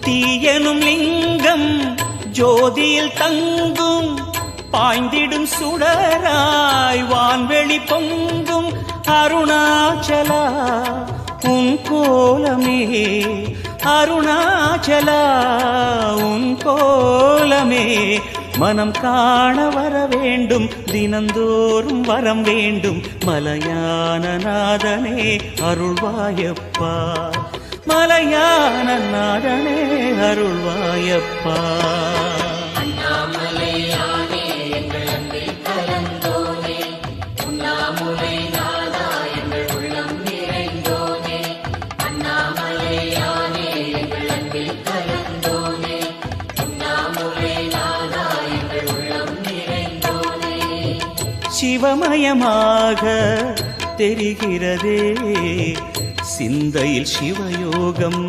தீயனும் லிங்கம் ஜோதியில் தங்கும் பாய்ந்திடும் சுடராய் வான்வெளி பொங்கும் அருணாச்சலா உன் கோலமே அருணாச்சலா உன் கோலமே மனம் காண வர வேண்டும் தினந்தோறும் வரம் வேண்டும் மலையான நாதனே அருள்வாயப்பா மலையான நாதனே அருள்வாயப்பா சிவமயமாக தெரிகிறதே சிந்தையில் சிவயோகம்